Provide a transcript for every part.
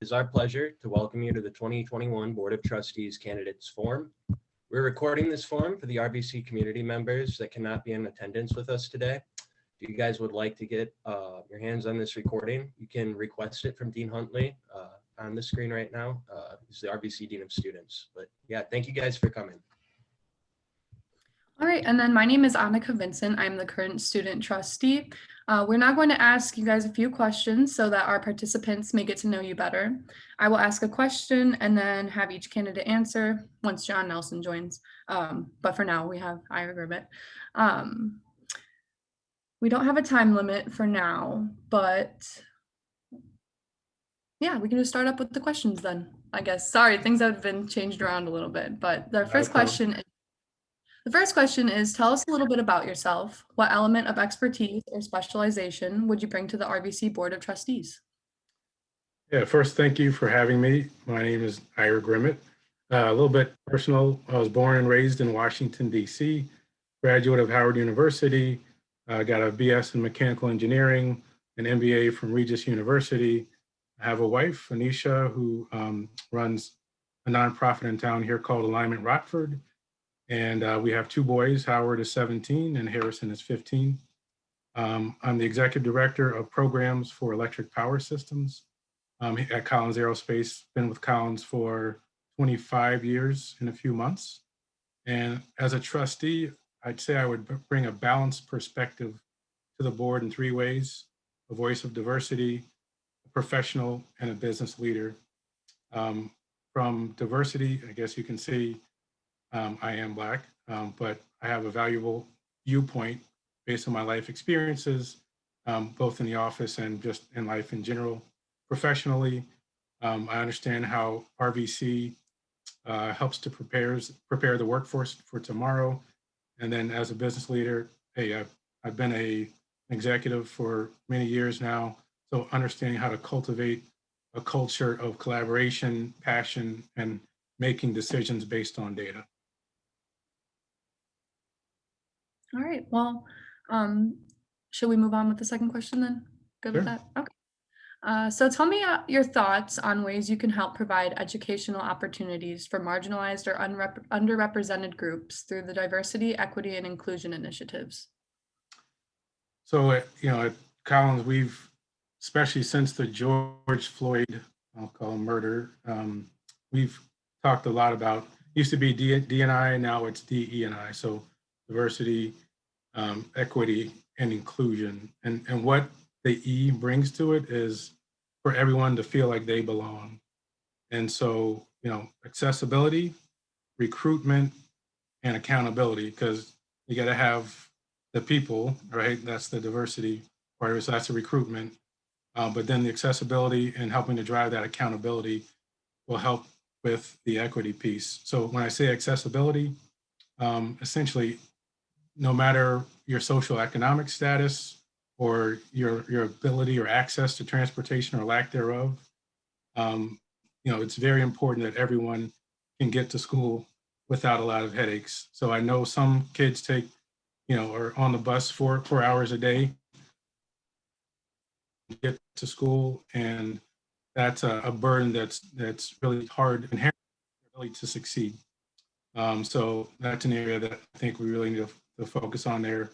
It is our pleasure to welcome you to the 2021 Board of Trustees Candidates Forum. We're recording this forum for the RVC community members that cannot be in attendance with us today. If you guys would like to get your hands on this recording, you can request it from Dean Huntley on the screen right now. He's the RVC Dean of Students. But yeah, thank you guys for coming. All right, and then my name is Annika Vincent. I'm the current student trustee. We're now going to ask you guys a few questions so that our participants may get to know you better. I will ask a question and then have each candidate answer once John Nelson joins. But for now, we have Ira Gribbett. We don't have a time limit for now, but yeah, we can just start up with the questions then, I guess. Sorry, things have been changed around a little bit, but the first question is, tell us a little bit about yourself. What element of expertise or specialization would you bring to the RVC Board of Trustees? Yeah, first, thank you for having me. My name is Ira Grimmett. A little bit personal. I was born and raised in Washington, D.C., graduate of Howard University, got a BS in mechanical engineering, an MBA from Regis University. I have a wife, Anisha, who runs a nonprofit in town here called Alignment Rockford. And we have two boys. Howard is 17 and Harrison is 15. I'm the executive director of programs for electric power systems at Collins Aerospace. Been with Collins for 25 years in a few months. And as a trustee, I'd say I would bring a balanced perspective to the board in three ways: a voice of diversity, a professional, and a business leader. From diversity, I guess you can see I am Black, but I have a valuable viewpoint based on my life experiences, both in the office and just in life in general. Professionally, I understand how RVC helps to prepare the workforce for tomorrow. And then as a business leader, hey, I've been an executive for many years now, so understanding how to cultivate a culture of collaboration, passion, and making decisions based on data. All right, well, should we move on with the second question then? Good with that? Okay. So tell me your thoughts on ways you can help provide educational opportunities for marginalized or underrepresented groups through the diversity, equity, and inclusion initiatives. So, at Collins, we've, especially since the George Floyd, I'll call him murder, we've talked a lot about, used to be D&I, now it's DE&I. So diversity, equity, and inclusion. And what the E brings to it is for everyone to feel like they belong. And so, accessibility, recruitment, and accountability, because you got to have the people, right? That's the diversity part of it. So that's the recruitment. But then the accessibility and helping to drive that accountability will help with the equity piece. So when I say accessibility, essentially, no matter your social economic status or your ability or access to transportation or lack thereof, it's very important that everyone can get to school without a lot of headaches. So I know some kids take, are on the bus 4 hours a day to get to school, and that's a burden that's really hard inherently to succeed. So that's an area that I think we really need to focus on there,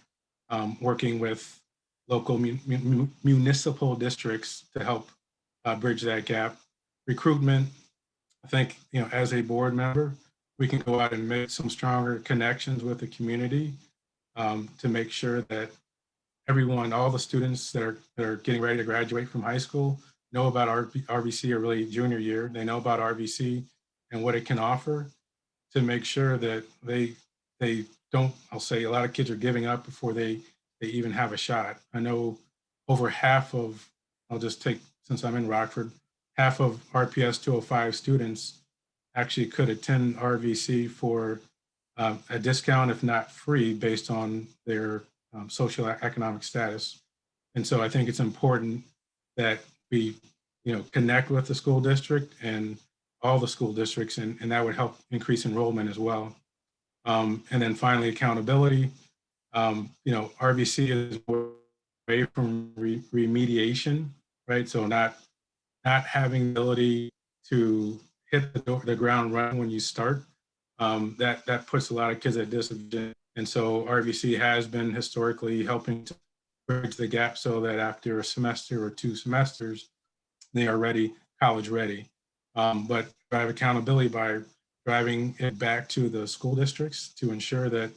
working with local municipal districts to help bridge that gap. Recruitment, I think, as a board member, we can go out and make some stronger connections with the community to make sure that everyone, all the students that are getting ready to graduate from high school know about RVC, or really junior year. They know about RVC and what it can offer, to make sure that they don't, I'll say a lot of kids are giving up before they even have a shot. I know over half of, I'll just take, since I'm in Rockford, half of RPS 205 students actually could attend RVC for a discount, if not free, based on their social economic status. And so I think it's important that we, connect with the school district and all the school districts, and that would help increase enrollment as well. And then finally, accountability. RVC is away from remediation, right? So not not having the ability to hit the ground running when you start, that puts a lot of kids at disadvantage. And so RVC has been historically helping to bridge the gap so that after a semester or 2 semesters, they are ready, college ready. But drive accountability by driving it back to the school districts to ensure that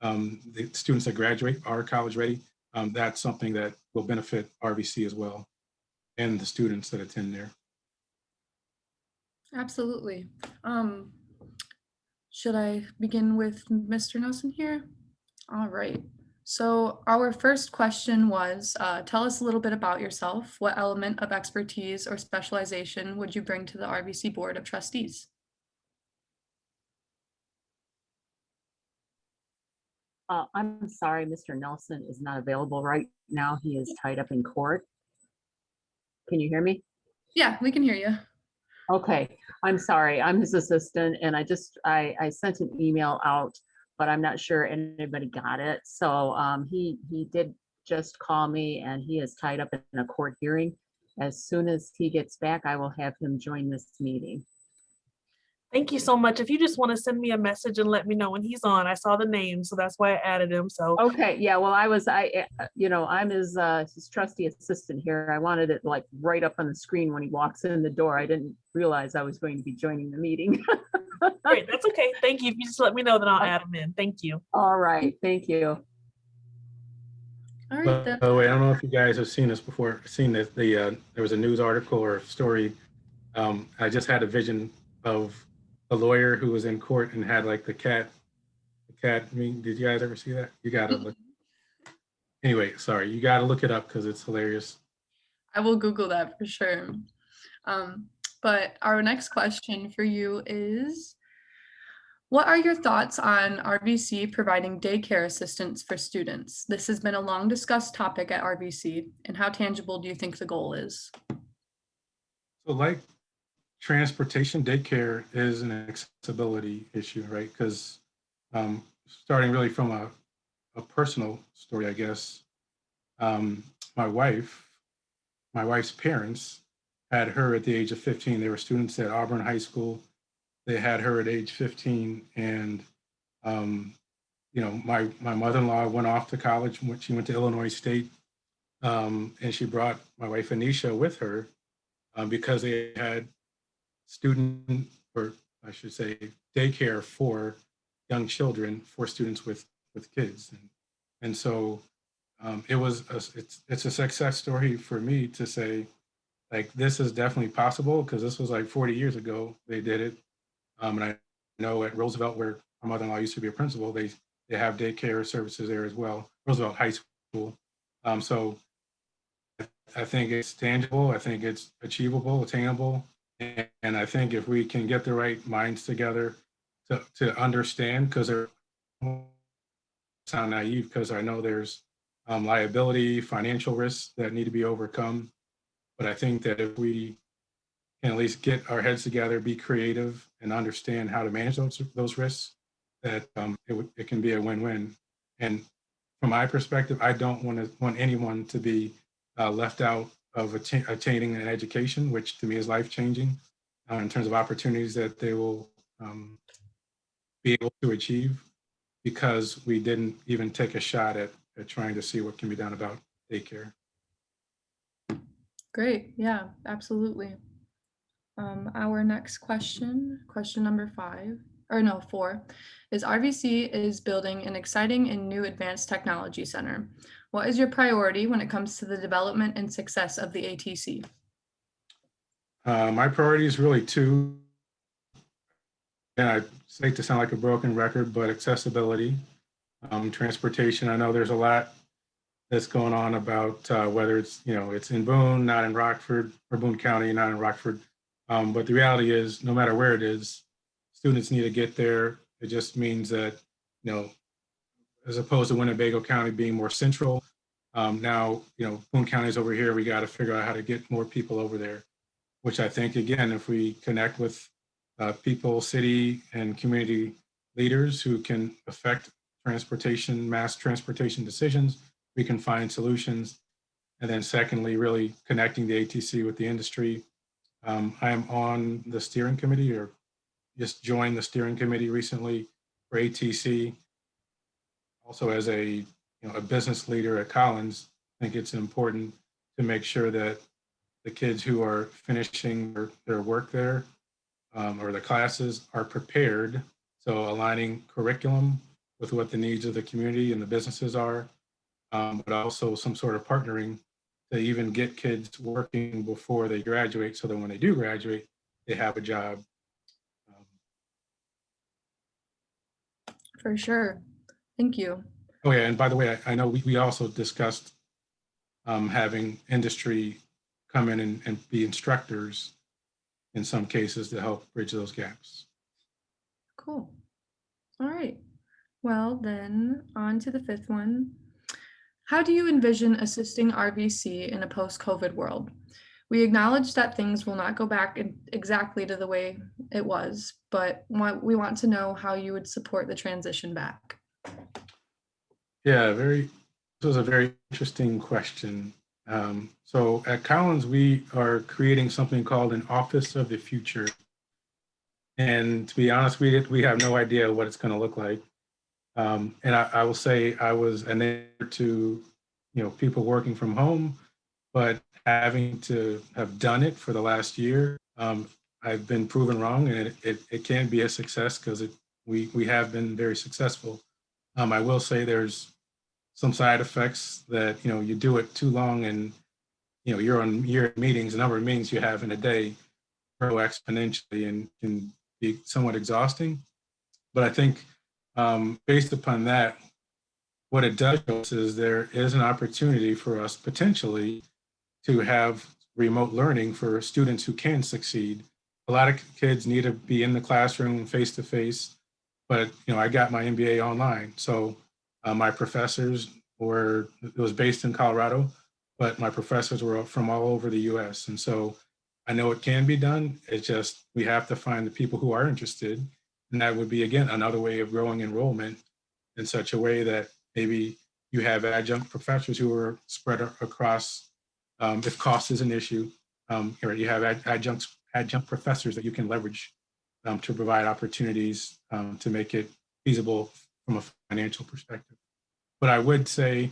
the students that graduate are college ready. That's something that will benefit RVC as well and the students that attend there. Absolutely. Should I begin with Mr. Nelson here? All right. So our first question was, tell us a little bit about yourself. What element of expertise or specialization would you bring to the RVC Board of Trustees? I'm sorry, Mr. Nelson is not available right now. He is tied up in court. Can you hear me? Yeah, we can hear you. Okay, I'm sorry. I'm his assistant, and I sent an email out, but I'm not sure anybody got it. So he did just call me, and he is tied up in a court hearing. As soon as he gets back, I will have him join this meeting. Thank you so much. If you just want to send me a message and let me know when he's on, I saw the name, so that's why I added him. So Okay, yeah, well, I'm his trustee assistant here. I wanted it like right up on the screen when he walks in the door. I didn't realize I was going to be joining the meeting. great, that's okay. Thank you. If you just let me know, then I'll add him in. Thank you. All right, thank you. All right. By Then. the way, I don't know if you guys have seen this before, there was a news article or story. I just had a vision of a lawyer who was in court and had like the cat, I mean, did you guys ever see that? You gotta look. Anyway, sorry, you gotta look it up because it's hilarious. I will Google that for sure. But our next question for you is, what are your thoughts on RVC providing daycare assistance for students? This has been a long discussed topic at RVC, and how tangible do you think the goal is? So like transportation, daycare is an accessibility issue, right? Because starting really from a personal story, I guess, my wife's parents had her at the age of 15. They were students at Auburn High School. They had her at age 15, and my mother-in-law went off to college. She went to Illinois State, and she brought my wife Anisha with her because they had student, or I should say, daycare for young children, for students with kids, and so it's a success story for me to say, like, this is definitely possible, because this was like 40 years ago they did it. And I know at Roosevelt, where my mother-in-law used to be a principal, they have daycare services there as well, Roosevelt High School. So I think it's tangible. I think it's achievable, attainable. And I think if we can get the right minds together to understand, because they're sound naive, because I know there's liability, financial risks that need to be overcome. But I think that if we can at least get our heads together, be creative, and understand how to manage those risks, that it can be a win-win. And from my perspective, I don't want anyone to be left out of attaining an education, which to me is life-changing in terms of opportunities that they will be able to achieve, because we didn't even take a shot at trying to see what can be done about daycare. Great. Yeah, absolutely. Our next question number 4, is RVC is building an exciting and new advanced technology center. What is your priority when it comes to the development and success of the ATC? My priority is really two. And I hate to sound like a broken record, but accessibility, transportation. I know there's a lot that's going on about whether it's in Boone, not in Rockford, or Boone County, not in Rockford. But the reality is, no matter where it is, students need to get there. It just means that, as opposed to Winnebago County being more central, now, Boone County's over here, we got to figure out how to get more people over there, which I think, again, if we connect with people, city and community leaders who can affect mass transportation decisions, we can find solutions. And then secondly, really connecting the ATC with the industry I am on the steering committee, or just joined the steering committee recently for ATC. Also, as a a business leader at Collins, I think it's important to make sure that the kids who are finishing their work there, or the classes, are prepared. So aligning curriculum with what the needs of the community and the businesses are, but also some sort of partnering to even get kids working before they graduate, so that when they do graduate, they have a job. For sure. Thank you. Oh yeah, and by the way, I know we also discussed having industry come in and be instructors in some cases to help bridge those gaps. Cool. All right. Well, then on to the fifth one. How do you envision assisting RVC in a post-COVID world? We acknowledge that things will not go back exactly to the way it was, but we want to know how you would support the transition back. Yeah, this was a very interesting question. So at Collins, we are creating something called an Office of the Future. And to be honest, we have no idea what it's going to look like. And I will say I was enamored to, people working from home, but having to have done it for the last year, I've been proven wrong, and it can be a success because we have been very successful. I will say there's some side effects that, you do it too long and, you're on your meetings, the number of meetings you have in a day grow exponentially and can be somewhat exhausting. But I think based upon that, what it does show us is there is an opportunity for us potentially to have remote learning for students who can succeed. A lot of kids need to be in the classroom face to face, but I got my MBA online. So my professors it was based in Colorado, but my professors were from all over the US. And so I know it can be done. It's just, we have to find the people who are interested. And that would be, again, another way of growing enrollment in such a way that maybe you have adjunct professors who are spread across, if cost is an issue, you have adjunct professors that you can leverage to provide opportunities to make it feasible from a financial perspective. But I would say,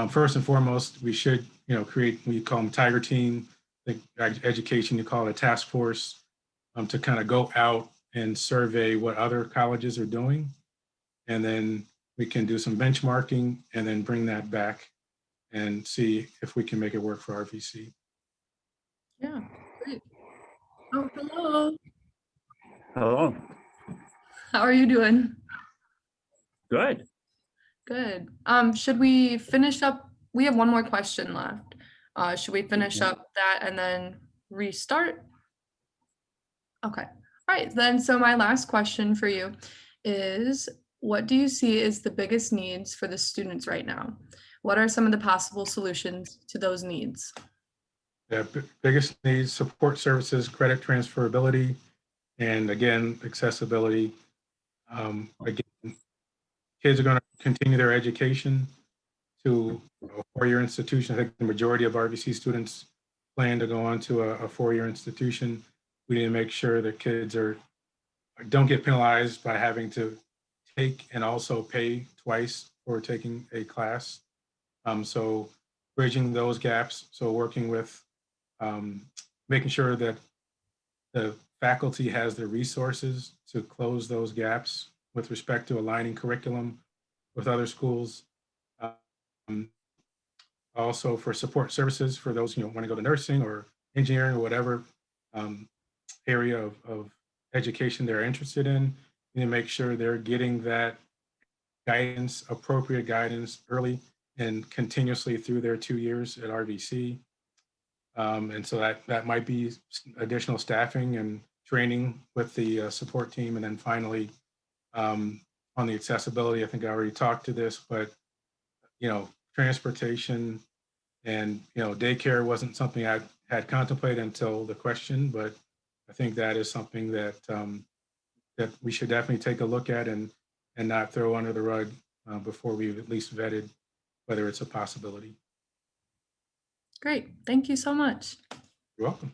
first and foremost, we should, create, we call them Tiger Team, the education, you call it a task force, to kind of go out and survey what other colleges are doing. And then we can do some benchmarking and then bring that back and see if we can make it work for RVC. Yeah, great. Oh, hello. Hello. How are you doing? Good. Good. Should we finish up? We have one more question left. Should we finish up that and then restart? Okay. All right, then. So my last question for you is, what do you see as the biggest needs for the students right now? What are some of the possible solutions to those needs? Yeah, biggest needs: support services, credit transferability, and again, accessibility. Again, kids are going to continue their education to a four-year institution. I think the majority of RVC students plan to go on to a four-year institution. We need to make sure that kids don't get penalized by having to take and also pay twice for taking a class. So bridging those gaps. So working with making sure that the faculty has the resources to close those gaps with respect to aligning curriculum with other schools. Also for support services for those who want to go to nursing or engineering or whatever area of education they're interested in, and make sure they're getting that guidance, appropriate guidance early and continuously through their 2 years at RVC. And so that might be additional staffing and training with the support team. And then finally, on the accessibility, I think I already talked to this, but, transportation and, daycare wasn't something I had contemplated until the question, but I think that is something that that we should definitely take a look at and not throw under the rug before we've at least vetted whether it's a possibility. Great. Thank you so much. You're welcome.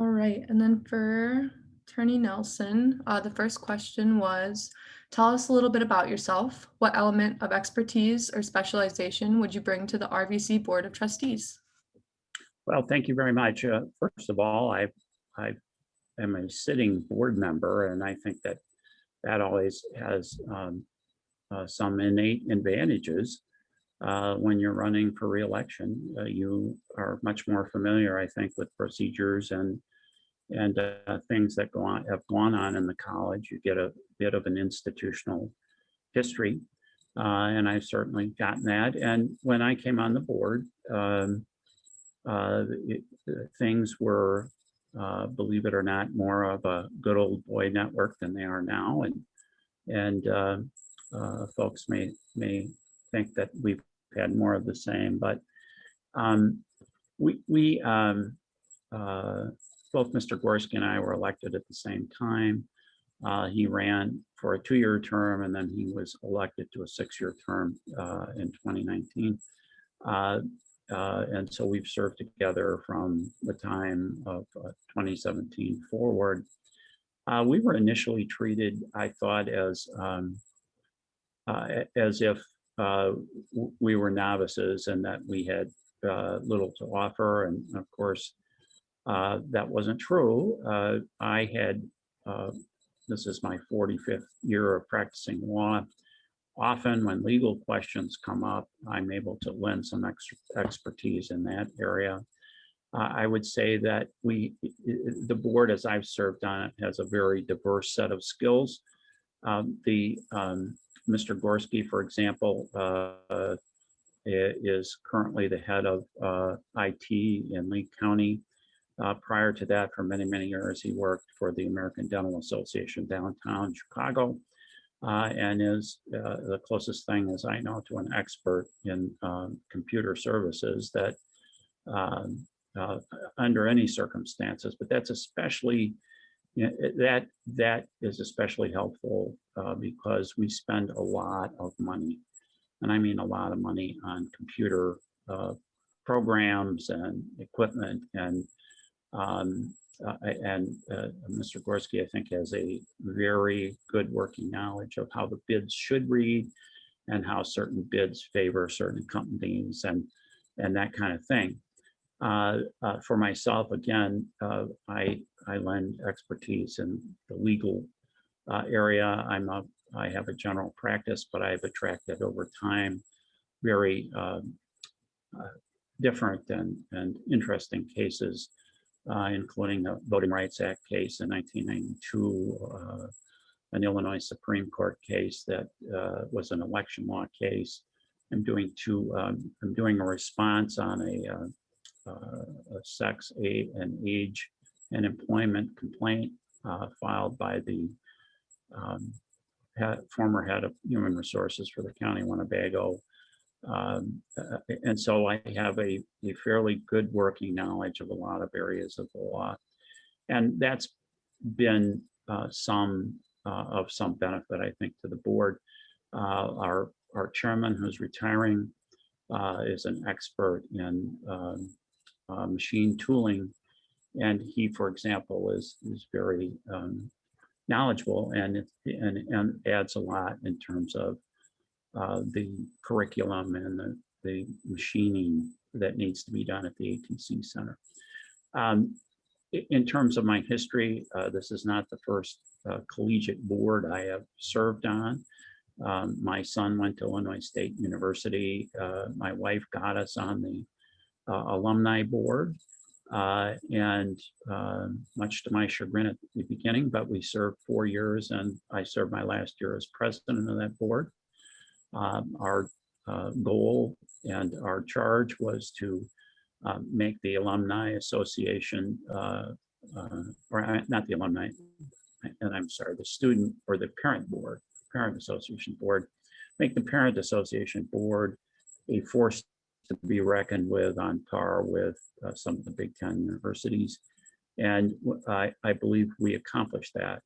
All right, and then for Attorney Nelson, the first question was, tell us a little bit about yourself. What element of expertise or specialization would you bring to the RVC Board of Trustees? Well, thank you very much. First of all, I am a sitting board member, and I think that always has some innate advantages. When you're running for reelection, you are much more familiar, I think, with procedures and things that have gone on in the college. You get a bit of an institutional history, and I've certainly gotten that. And when I came on the board, things were, believe it or not, more of a good old boy network than they are now. And folks may think that we've had more of the same, but both Mr. Gorski and I were elected at the same time. He ran for a 2-year term, and then he was elected to a 6-year term in 2019. And so we've served together from the time of 2017 forward. We were initially treated, I thought, as if we were novices and that we had little to offer. And of course, that wasn't true. I had, this is my 45th year of practicing law. Often when legal questions come up, I'm able to lend some extra expertise in that area. I would say that the board, as I've served on it, has a very diverse set of skills. Mr. Gorski, for example, is currently the head of IT in Lee County. Prior to that, for many, many years, he worked for the American Dental Association downtown Chicago, and is the closest thing, as I know, to an expert in computer services that under any circumstances, but that's especially, that is especially helpful because we spend a lot of money, and I mean a lot of money, on computer programs and equipment, and Mr. Gorski, I think, has a very good working knowledge of how the bids should read and how certain bids favor certain companies and that kind of thing. For myself, again, I lend expertise in the legal area. I have a general practice, but I've attracted over time very different and interesting cases, including the Voting Rights Act case in 1992, an Illinois Supreme Court case that was an election law case. I'm doing a response on a sex, age, and employment complaint filed by the former head of human resources for the county of Winnebago. And so I have a fairly good working knowledge of a lot of areas of the law. And that's been of some benefit, I think, to the board. Our chairman, who's retiring, is an expert in machine tooling. And he, for example, is very knowledgeable and adds a lot in terms of the curriculum and the machining that needs to be done at the ATC Center. In terms of my history, this is not the first collegiate board I have served on. My son went to Illinois State University. My wife got us on the alumni board, and much to my chagrin at the beginning, but we served 4 years, and I served my last year as president of that board. Our goal and our charge was to make the Alumni Association, or not the Alumni, and I'm sorry, the Student or the Parent Board, Parent Association Board, make the Parent Association Board a force to be reckoned with, on par with some of the Big Ten universities. And I believe we accomplished that.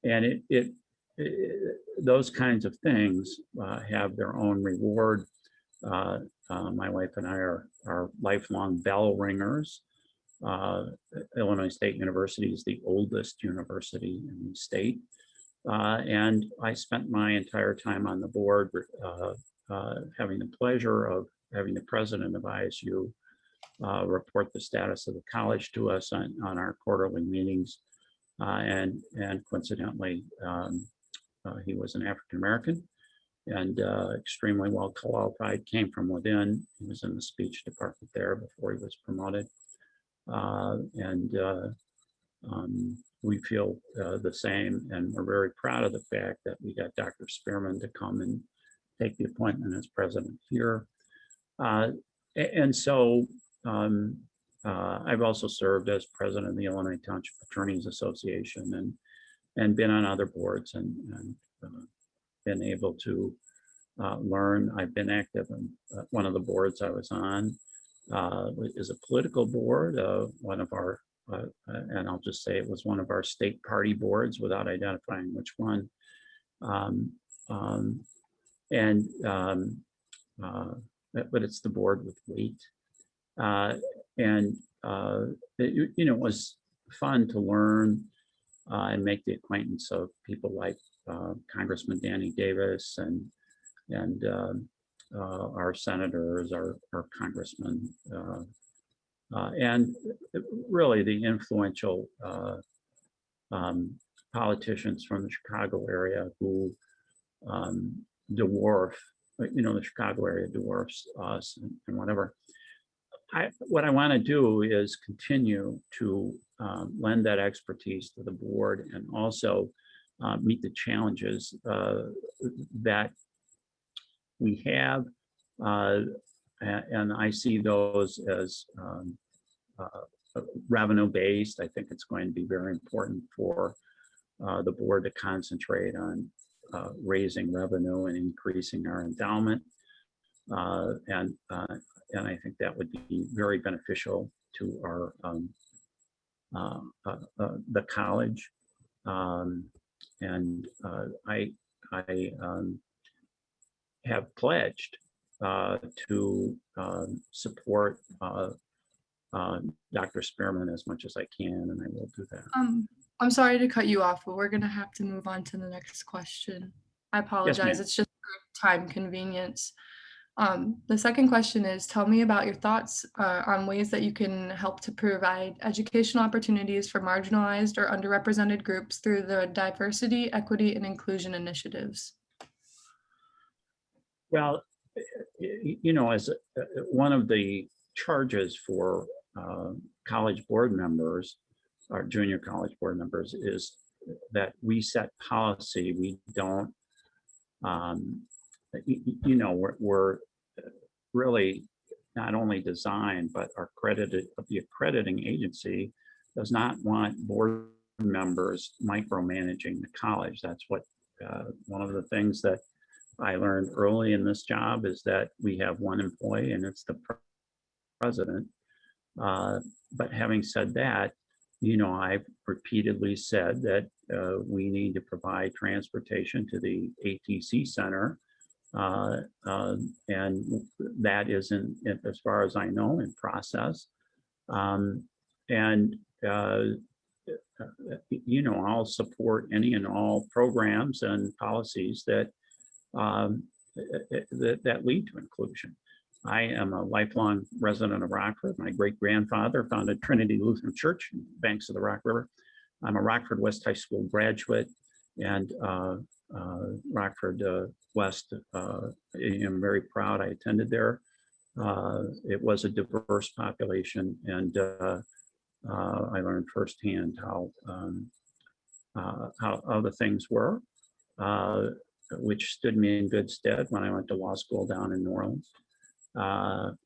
And those kinds of things have their own reward. My wife and I are lifelong bell ringers. Illinois State University is the oldest university in the state. And I spent my entire time on the board having the pleasure of having the president of ISU report the status of the college to us on our quarterly meetings. And coincidentally, he was an African-American and extremely well qualified, came from within. He was in the speech department there before he was promoted. We feel the same, and we're very proud of the fact that we got Dr. Spearman to come and take the appointment as president here. And so I've also served as president of the Illinois Township Attorneys Association and been on other boards and been able to learn. I've been active in one of the boards I was on is a political board, one of our, and I'll just say it was one of our state party boards without identifying which one. But it's the board with weight. It was fun to learn and make the acquaintance of people like Congressman Danny Davis and our senators, our congressmen, and really the influential politicians from the Chicago area who dwarf, the Chicago area dwarfs us and whatever. What I want to do is continue to lend that expertise to the board and also meet the challenges that we have. And I see those as revenue-based. I think it's going to be very important for the board to concentrate on raising revenue and increasing our endowment. And I think that would be very beneficial to our the college. I have pledged to support Dr. Spearman as much as I can, and I will do that. I'm sorry to cut you off, but we're gonna have to move on to the next question. I apologize. ma'am. It's just for time convenience. The second question is, tell me about your thoughts on ways that you can help to provide educational opportunities for marginalized or underrepresented groups through the diversity, equity, and inclusion initiatives. Well, as one of the charges for college board members, or junior college board members, is that we set policy. We don't, we're really not only designed, but the accrediting agency does not want board members micromanaging the college. That's what one of the things that I learned early in this job is that we have one employee and it's the president. But having said that, I've repeatedly said that we need to provide transportation to the ATC Center. And that is as far as I know, in process. I'll support any and all programs and policies that lead to inclusion. I am a lifelong resident of Rockford. My great-grandfather founded Trinity Lutheran Church in the banks of the Rock River. I'm a Rockford West High School graduate and Rockford West, I'm very proud I attended there. It was a diverse population, and I learned firsthand how other things were, which stood me in good stead when I went to law school down in New Orleans. One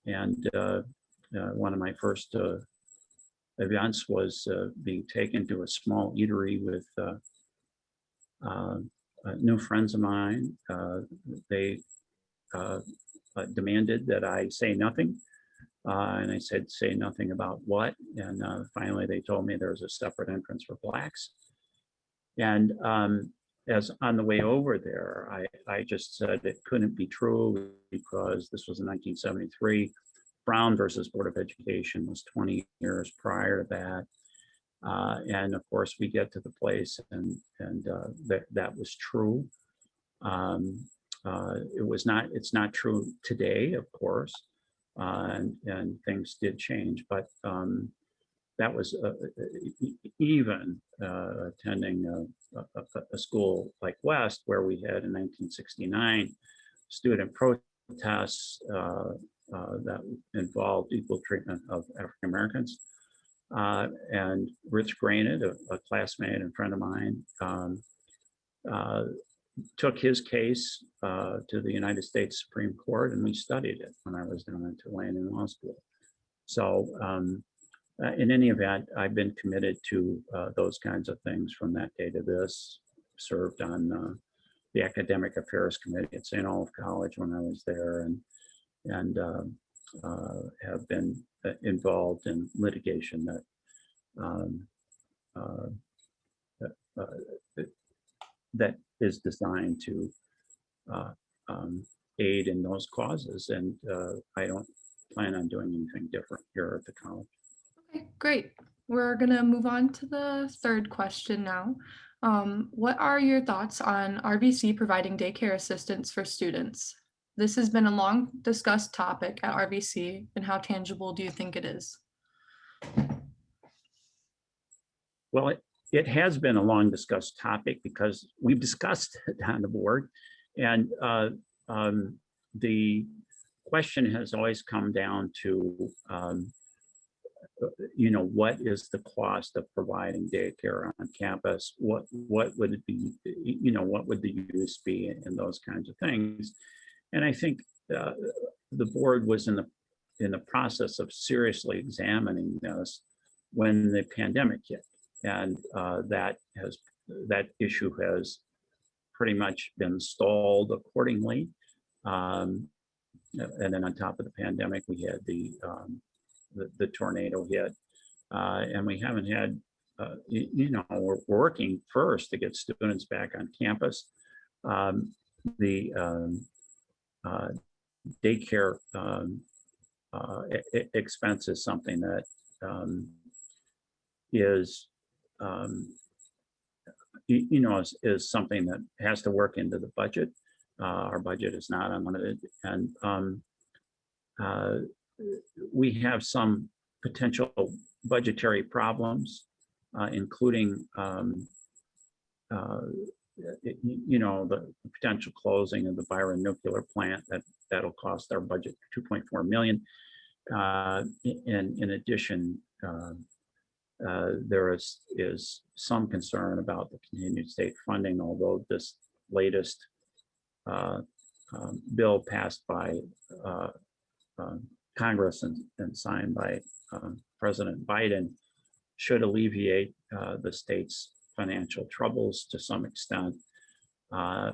of my first events was being taken to a small eatery with new friends of mine. They demanded that I say nothing. And I said, say nothing about what? And finally, they told me there was a separate entrance for Blacks. And as on the way over there, I just said it couldn't be true because this was in 1973. Brown versus Board of Education was 20 years prior to that. And of course, we get to the place and that was true. It's not true today, of course, and things did change, but that was even attending a school like West, where we had in 1969 student protests that involved equal treatment of African Americans. And Rich Granite, a classmate and friend of mine, took his case to the United States Supreme Court, and we studied it when I was down at Tulane in law school. So in any event, I've been committed to those kinds of things from that day to this. Served on the Academic Affairs Committee at St. Olaf College when I was there, and have been involved in litigation that is designed to aid in those causes. And I don't plan on doing anything different here at the college. Okay, great. We're gonna move on to the third question now. What are your thoughts on RVC providing daycare assistance for students? This has been a long discussed topic at RVC, and how tangible do you think it is? Well, it has been a long discussed topic because we've discussed it on the board, and the question has always come down to, what is the cost of providing daycare on campus? What would it be? What would the use be, and those kinds of things? And I think the board was in the process of seriously examining this when the pandemic hit, and that issue has pretty much been stalled accordingly. And then on top of the pandemic, we had the tornado hit, and we haven't had. We're working first to get students back on campus. The daycare expense is something that is something that has to work into the budget. Our budget is not unlimited, and we have some potential budgetary problems, including the potential closing of the Byron nuclear plant that'll cost our budget $2.4 million. And in addition, there is some concern about the continued state funding, although this latest bill passed by Congress and signed by President Biden should alleviate the state's financial troubles to some extent.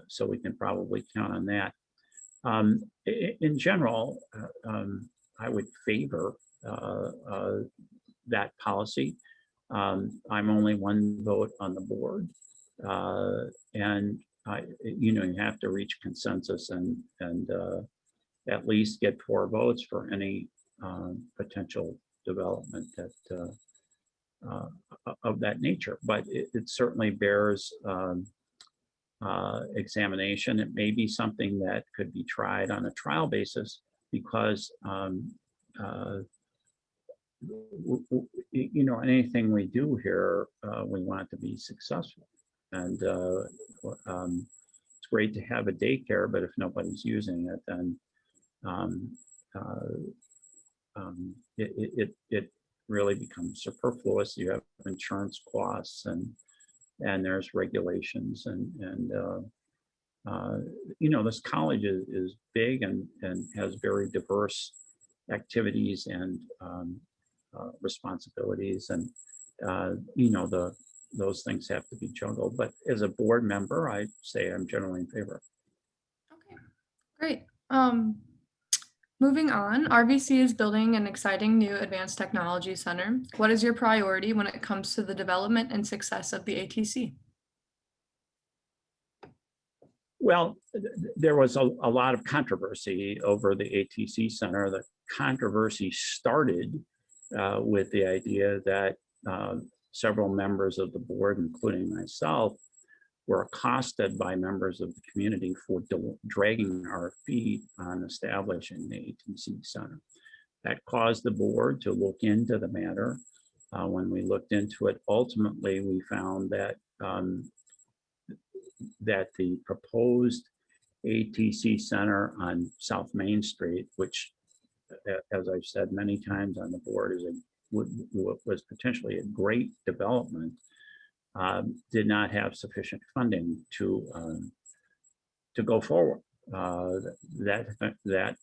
So we can probably count on that. In general, I would favor that policy. I'm only one vote on the board, and you have to reach consensus and at least get 4 votes for any potential development that of that nature. But it certainly bears examination. It may be something that could be tried on a trial basis, because anything we do here, we want to be successful. And it's great to have a daycare, but if nobody's using it, then it really becomes superfluous. You have insurance costs, and there's regulations, and this college is big and has very diverse activities and responsibilities, and those things have to be juggled. But as a board member, I say I'm generally in favor. Okay, great. Moving on, RVC is building an exciting new advanced technology center. What is your priority when it comes to the development and success of the ATC? Well, there was a lot of controversy over the ATC Center. The controversy started with the idea that several members of the board, including myself, were accosted by members of the community for dragging our feet on establishing the ATC Center. That caused the board to look into the matter. When we looked into it, ultimately we found that that the proposed ATC Center on South Main Street, which, as I've said many times on the board, was potentially a great development, did not have sufficient funding to go forward. That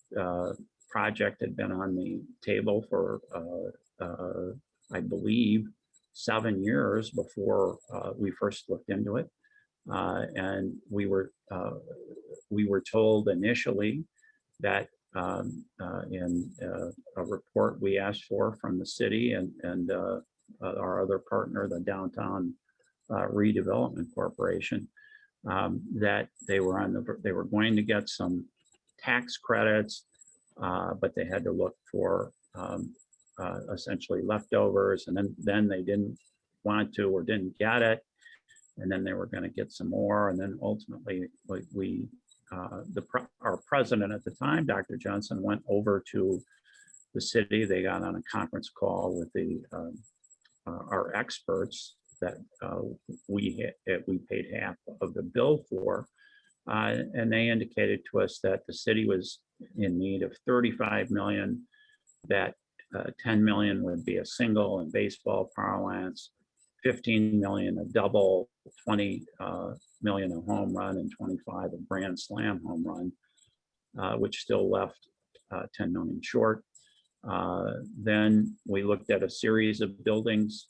project had been on the table for, I believe, 7 years before we first looked into it. And we were told initially that in a report we asked for from the city and our other partner, the Downtown Redevelopment Corporation, that they were going to get some tax credits, but they had to look for essentially leftovers, and then they didn't want to or didn't get it, and then they were going to get some more, and then ultimately our president at the time, Dr. Johnson, went over to the city. They got on a conference call with our experts that we paid half of the bill for, and they indicated to us that the city was in need of 35 million, that 10 million would be a single in baseball parlance, 15 million a double, 20 million a home run, and 25 a grand slam home run, which still left 10 million short. Then we looked at a series of buildings,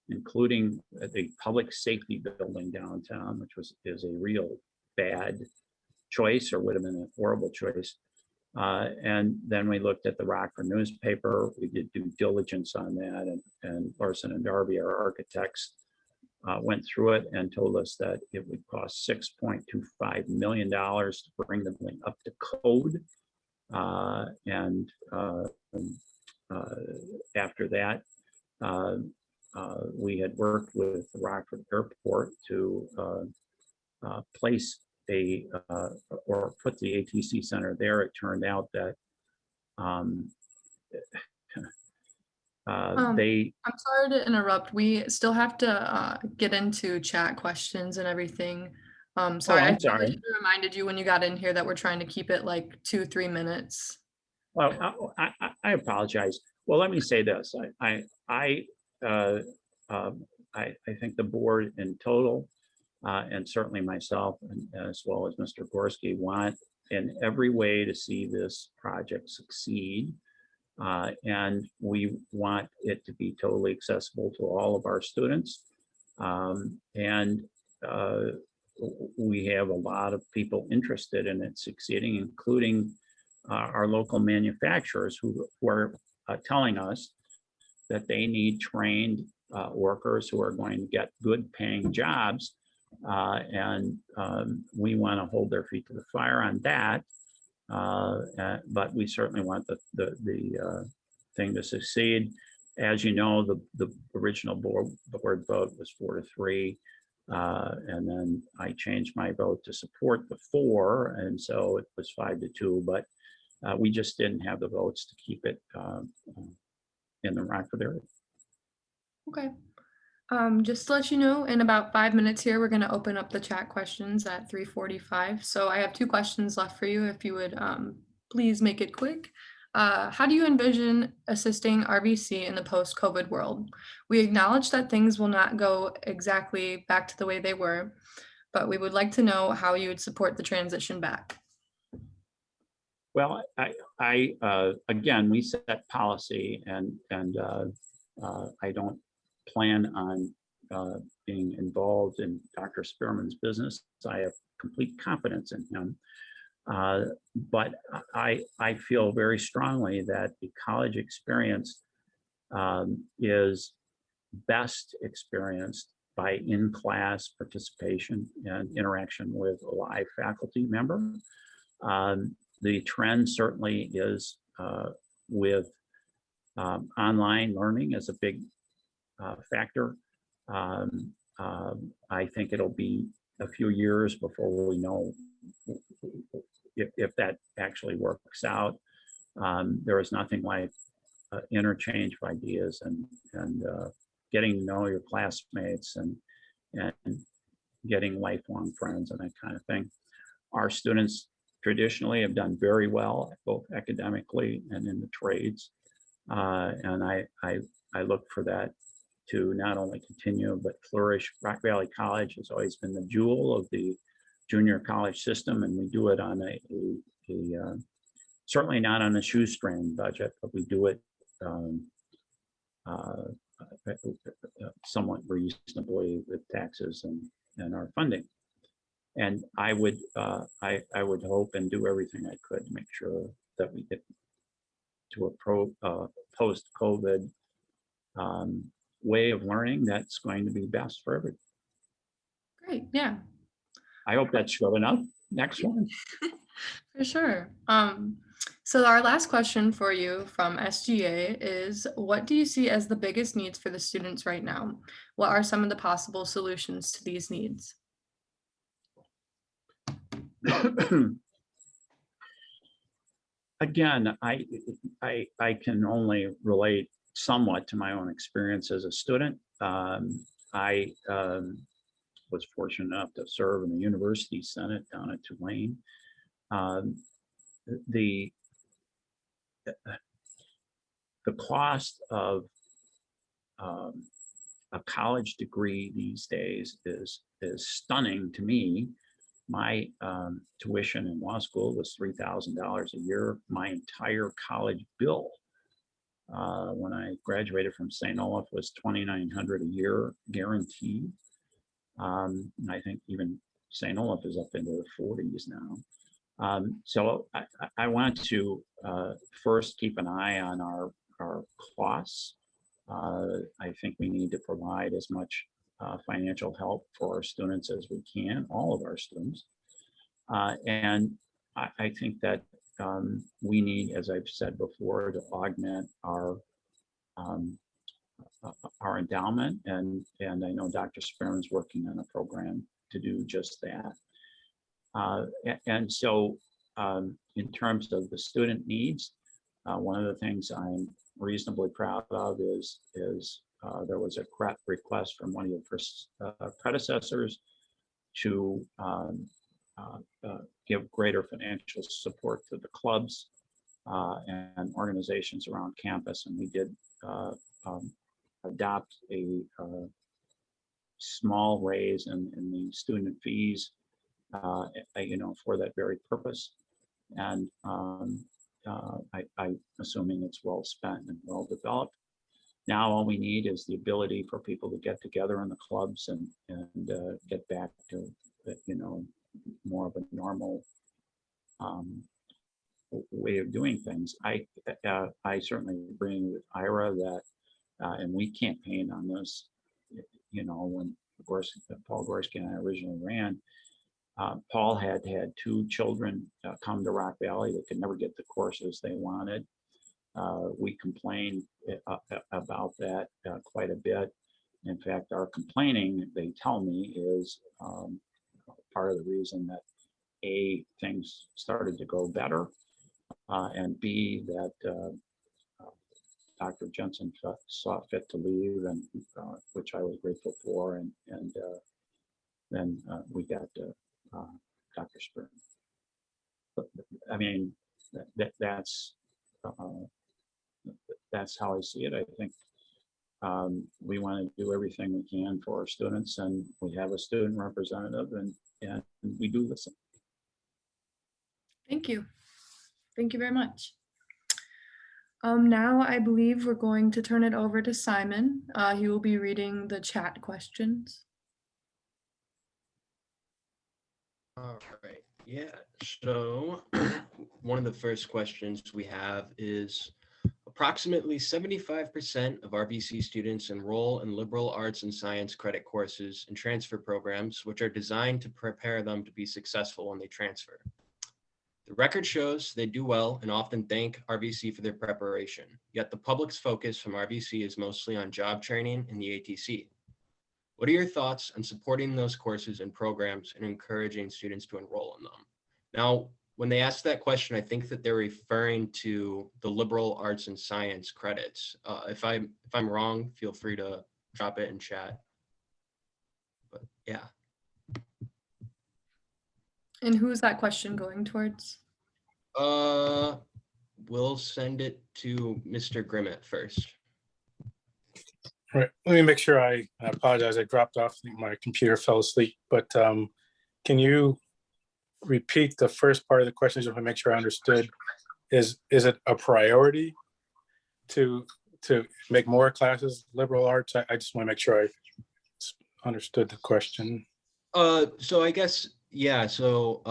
including the public safety building downtown, which is a real bad choice, or would have been a horrible choice. And then we looked at the Rockford newspaper. We did due diligence on that, and Larson and Darby, our architects, went through it and told us that it would cost $6.25 million to bring the building up to code. And after that, we had worked with the Rockford Airport to place or put the ATC Center there. It turned out that I'm sorry to interrupt. We still have to get into chat questions and everything. Sorry, I'm I feel like sorry. I reminded you when you got in here that we're trying to keep it like 2-3 minutes. Well, I apologize. Well, let me say this. I think the board in total, and certainly myself, and as well as Mr. Gorski, want in every way to see this project succeed. And we want it to be totally accessible to all of our students. And we have a lot of people interested in it succeeding, including our local manufacturers who are telling us that they need trained workers who are going to get good paying jobs. And we want to hold their feet to the fire on that. But we certainly want the thing to succeed. As you know, the original board vote was 4-3. And then I changed my vote to support the 4. And so it was 5-2, but we just didn't have the votes to keep it in the Rockford area. Okay. Just to let you know, in about 5 minutes here, we're going to open up the chat questions at 3:45. So I have 2 questions left for you. If you would please make it quick. How do you envision assisting RVC in the post-COVID world? We acknowledge that things will not go exactly back to the way they were, but we would like to know how you would support the transition back. Well, again, we set policy, and I don't plan on being involved in Dr. Spearman's business. I have complete confidence in him. But I feel very strongly that the college experience is best experienced by in-class participation and interaction with a live faculty member. The trend certainly is with online learning as a big factor. I think it'll be a few years before we know if that actually works out. There is nothing like interchange of ideas and getting to know your classmates and getting lifelong friends and that kind of thing. Our students traditionally have done very well, both academically and in the trades. And I look for that to not only continue, but flourish. Rock Valley College has always been the jewel of the junior college system, and we do it on a certainly not on a shoestring budget, but we do it somewhat reasonably with taxes and our funding. And I would hope and do everything I could to make sure that we get to a post-COVID way of learning that's going to be best for everybody. Great, yeah, I hope that's good enough. Next one. for sure. So our last question for you from SGA is, what do you see as the biggest needs for the students right now? What are some of the possible solutions to these needs? Again, I can only relate somewhat to my own experience as a student. I was fortunate enough to serve in the University Senate down at Tulane. The cost of a college degree these days is stunning to me. My tuition in law school was $3,000 a year. My entire college bill when I graduated from St. Olaf was $2,900 a year guaranteed. And I think even St. Olaf is up into the 40s now. So I want to first keep an eye on our costs. I think we need to provide as much financial help for our students as we can, all of our students. And I think that we need, as I've said before, to augment our endowment, and I know Dr. Sperrin's working on a program to do just that. And so in terms of the student needs, one of the things I'm reasonably proud of is there was a request from one of your predecessors to give greater financial support to the clubs and organizations around campus, and we did adopt a small raise in the student fees, for that very purpose. And I'm assuming it's well spent and well developed. Now all we need is the ability for people to get together in the clubs and get back to more of a normal way of doing things. I certainly agree with Ira that, and we campaigned on this, when of course Paul Gorski and I originally ran. Paul had two children come to Rock Valley that could never get the courses they wanted. We complained about that quite a bit. In fact, our complaining, they tell me, is part of the reason that A, things started to go better, and B, that Dr. Jensen saw fit to leave, and which I was grateful for, and then we got Dr. Sperrin. But, I mean, that's how I see it. I think we want to do everything we can for our students, and we have a student representative, and we do listen. Thank you. Thank you very much. Now I believe we're going to turn it over to Simon. He will be reading the chat questions. All right. Yeah. So one of the first questions we have is, Approximately 75% of RVC students enroll in liberal arts and science credit courses and transfer programs, which are designed to prepare them to be successful when they transfer. The record shows they do well and often thank RVC for their preparation, yet the public's focus from RVC is mostly on job training and the ATC. What are your thoughts on supporting those courses and programs and encouraging students to enroll in them? Now, when they ask that question, I think that they're referring to the liberal arts and science credits. If I'm wrong, feel free to drop it in chat. But yeah. And who is that question going towards? We'll send it to Mr. Grimmett first. All right, let me make sure I apologize. I dropped off. I think my computer fell asleep, but can you repeat the first part of the question just to make sure I understood? Is it a priority to make more classes liberal arts? I just want to make sure I understood the question. So I guess, yeah, so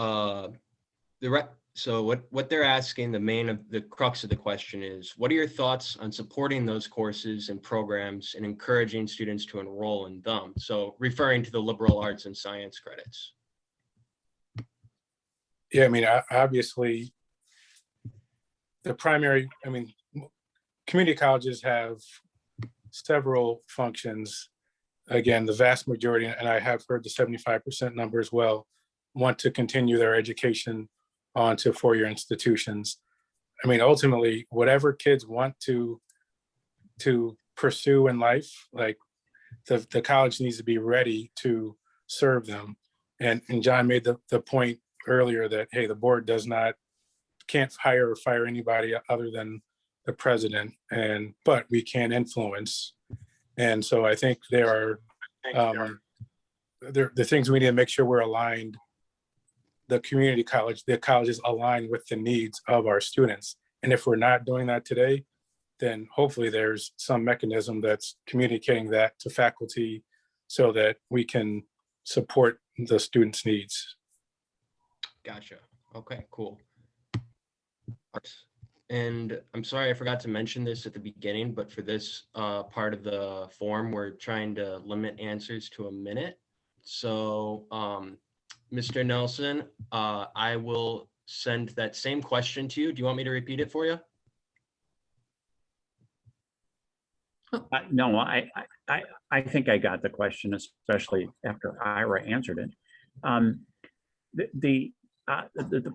what they're asking, the crux of the question is, what are your thoughts on supporting those courses and programs and encouraging students to enroll in them? So referring to the liberal arts and science credits. Yeah, I mean, obviously, the primary, I mean, community colleges have several functions. Again, the vast majority, and I have heard the 75% number as well, want to continue their education onto four-year institutions. I mean, ultimately, whatever kids want to pursue in life, like the college needs to be ready to serve them. And John made the point earlier that, hey, the board can't hire or fire anybody other than the president, but we can influence. And so I think there are the things we need to make sure we're aligned. The colleges align with the needs of our students. And if we're not doing that today, then hopefully there's some mechanism that's communicating that to faculty so that we can support the students' needs. Gotcha. Okay, cool. And I'm sorry, I forgot to mention this at the beginning, but for this part of the form, we're trying to limit answers to a minute. So, Mr. Nelson, I will send that same question to you. Do you want me to repeat it for you? No, I think I got the question, especially after Ira answered it. The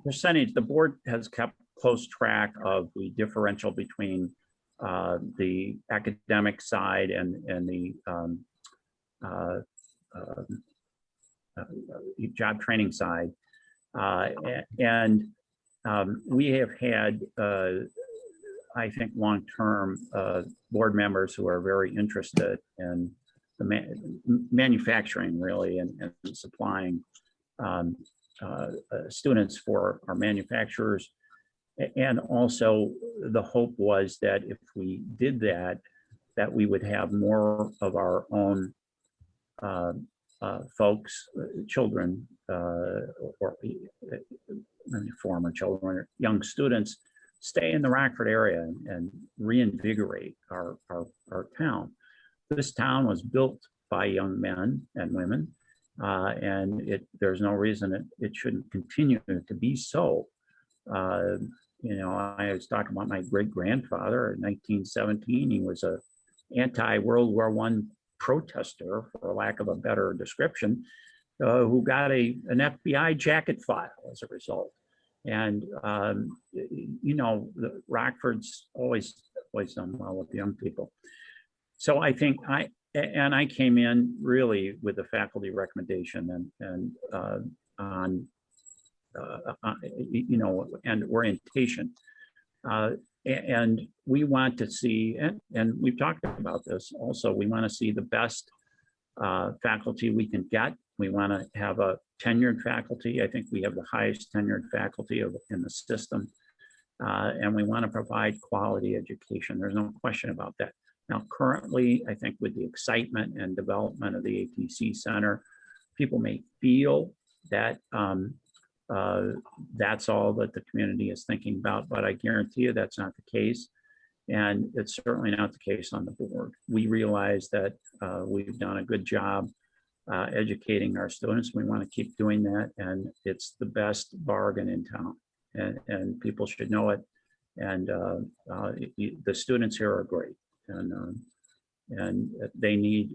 percentage, the board has kept close track of the differential between the academic side and the job training side. And we have had, I think, long-term board members who are very interested in the manufacturing, really, and supplying students for our manufacturers. And also the hope was that if we did that, that we would have more of our own folks, children, or former children, or young students, stay in the Rockford area and reinvigorate our town. This town was built by young men and women, and there's no reason it shouldn't continue to be so. You know, I was talking about my great-grandfather in 1917. He was a anti-World War I protester, for lack of a better description, who got an FBI jacket file as a result. And, you know, Rockford's always done well with young people. So I think I came in really with the faculty recommendation and on you know, and orientation. And we want to see, and we've talked about this also, we want to see the best faculty we can get. We want to have a tenured faculty. I think we have the highest tenured faculty in the system. And we want to provide quality education. There's no question about that. Now, currently, I think with the excitement and development of the ATC Center, people may feel that that's all that the community is thinking about, but I guarantee you that's not the case. And it's certainly not the case on the board. We realize that we've done a good job educating our students. We want to keep doing that, and it's the best bargain in town, and people should know it. And the students here are great, and they need,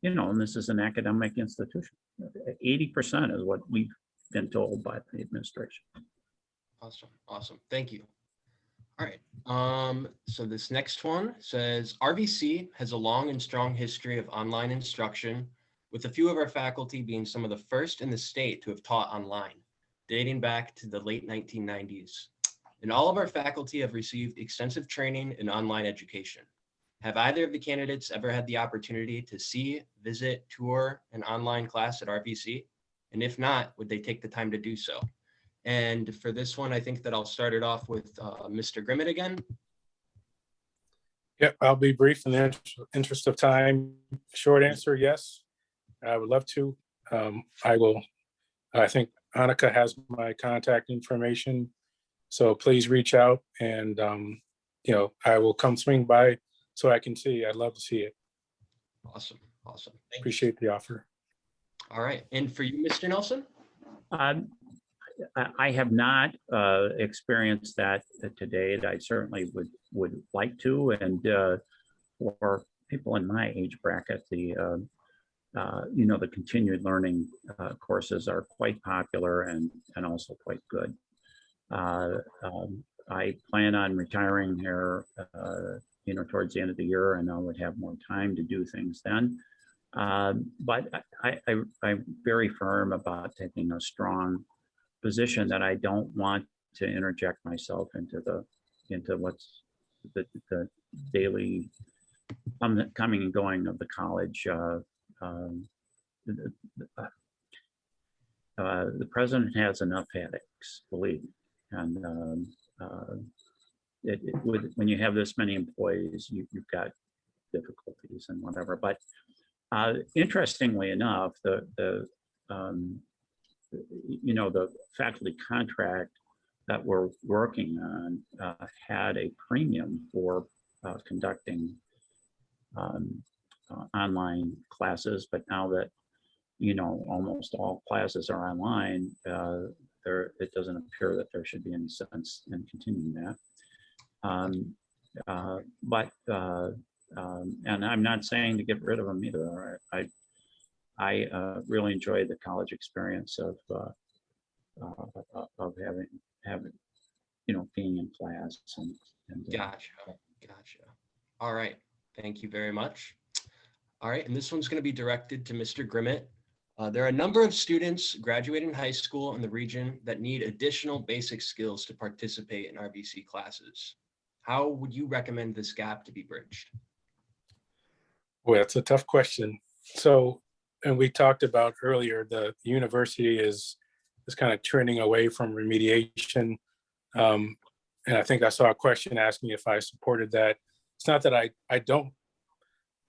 and this is an academic institution. 80% is what we've been told by the administration. Awesome. Thank you. All right. So this next one says RVC has a long and strong history of online instruction, with a few of our faculty being some of the first in the state to have taught online, dating back to the late 1990s. And all of our faculty have received extensive training in online education. Have either of the candidates ever had the opportunity to see, visit, tour an online class at RVC? And if not, would they take the time to do so? And for this one, I think that I'll start it off with Mr. Grimmett again. Yep, I'll be brief in the interest of time. Short answer, yes. I would love to. I think Annika has my contact information. So please reach out, and I will come swing by so I can see. I'd love to see it. Awesome. Appreciate the offer. All right. And for you, Mr. Nelson? I have not experienced that to date. I certainly would like to, and for people in my age bracket, the continued learning courses are quite popular and also quite good. I plan on retiring here, towards the end of the year, and I would have more time to do things then. But I'm very firm about taking a strong position that I don't want to interject myself into what's the daily coming and going of the college. The president has enough headaches, believe me, and when you have this many employees, you've got difficulties and whatever. But interestingly enough, the faculty contract that we're working on had a premium for conducting online classes, but now that almost all classes are online, it doesn't appear that there should be any sense in continuing that. And I'm not saying to get rid of them either. I really enjoyed the college experience of having being in class and Gotcha. All right. Thank you very much. All right. And this one's going to be directed to Mr. Grimmett. There are a number of students graduating high school in the region that need additional basic skills to participate in RVC classes. How would you recommend this gap to be bridged? Well, it's a tough question. So, and we talked about earlier, the university is kind of trending away from remediation. And I think I saw a question asking if I supported that. It's not that I don't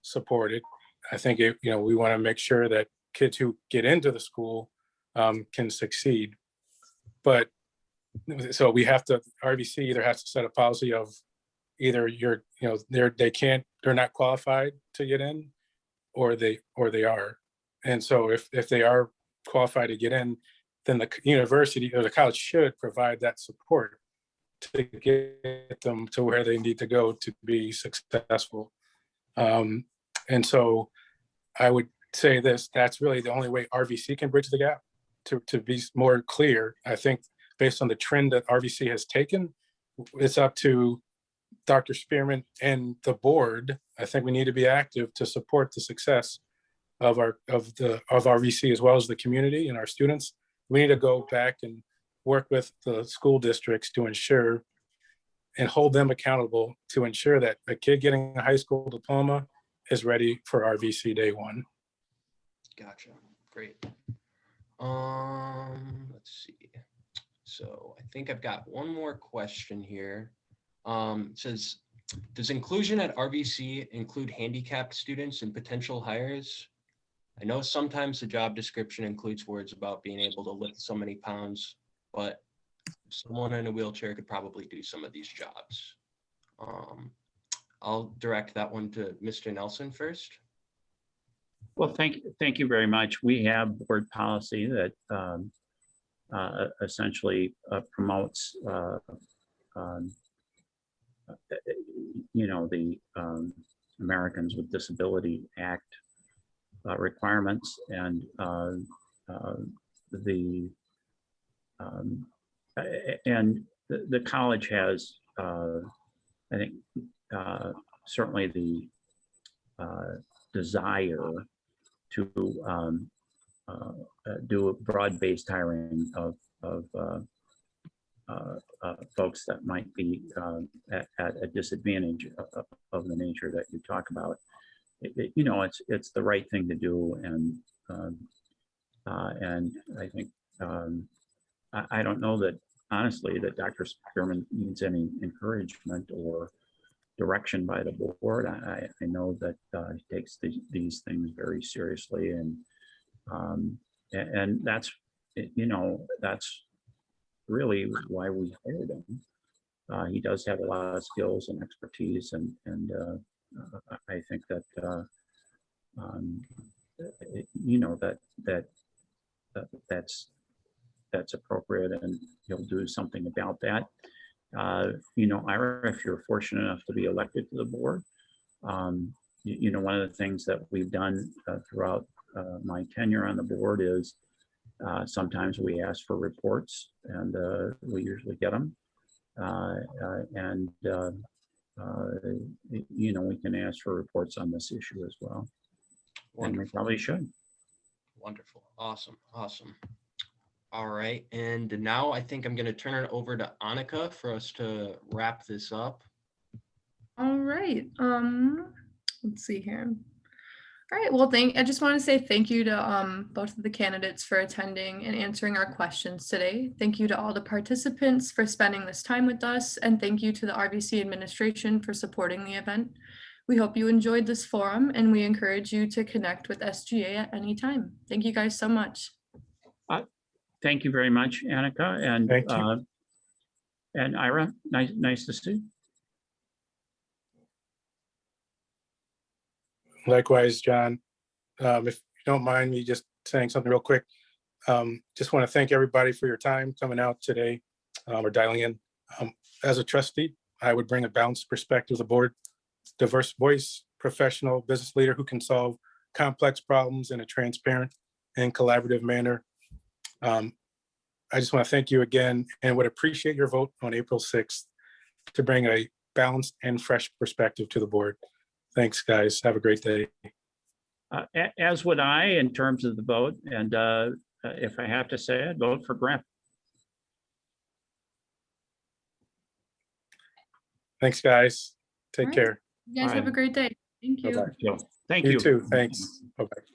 support it. I think we want to make sure that kids who get into the school can succeed. But so we have to, RVC either has to set a policy of either they're not qualified to get in, or they are. And so if they are qualified to get in, then the university or the college should provide that support to get them to where they need to go to be successful. And so I would say that's really the only way RVC can bridge the gap. To be more clear, I think based on the trend that RVC has taken, it's up to Dr. Spearman and the board. I think we need to be active to support the success of RVC as well as the community and our students. We need to go back and work with the school districts to ensure and hold them accountable to ensure that a kid getting a high school diploma is ready for RVC day one. Gotcha. Great. Let's see. So I think I've got one more question here. It says, does inclusion at RVC include handicapped students and potential hires? I know sometimes the job description includes words about being able to lift so many pounds, but someone in a wheelchair could probably do some of these jobs. I'll direct that one to Mr. Nelson first. Well, thank you very much. We have board policy that essentially promotes, the Americans with Disability Act requirements, and the college has, I think, certainly the desire to do a broad-based hiring of folks that might be at a disadvantage of the nature that you talk about. It's the right thing to do, and I think I don't know that, honestly, that Dr. Spearman needs any encouragement or direction by the board. I know that he takes these things very seriously, and that's that's really why we hired him. He does have a lot of skills and expertise, and I think that that's appropriate, and he'll do something about that. Ira, if you're fortunate enough to be elected to the board, one of the things that we've done throughout my tenure on the board is sometimes we ask for reports, and we usually get them. We can ask for reports on this issue as well. And we probably should. Wonderful. Awesome. All right. And now I think I'm going to turn it over to Annika for us to wrap this up. All right. Let's see here. All right. Well, I just want to say thank you to both of the candidates for attending and answering our questions today. Thank you to all the participants for spending this time with us, and thank you to the RVC administration for supporting the event. We hope you enjoyed this forum, and we encourage you to connect with SGA at any time. Thank you guys so much. Thank you very much, Annika, and Ira. Nice to see you. Likewise, John. If you don't mind me just saying something real quick, just want to thank everybody for your time coming out today or dialing in. As a trustee, I would bring a balanced perspective to the board, diverse voice, professional business leader who can solve complex problems in a transparent and collaborative manner. I just want to thank you again, and would appreciate your vote on April 6th to bring a balanced and fresh perspective to the board. Thanks, guys. Have a great day. As would I, in terms of the vote. And if I have to say, I'd vote for Graham. Thanks, guys. Take care. You guys have a great day. Thank you. Bye-bye. Thank you. You too. Thanks. Bye-bye.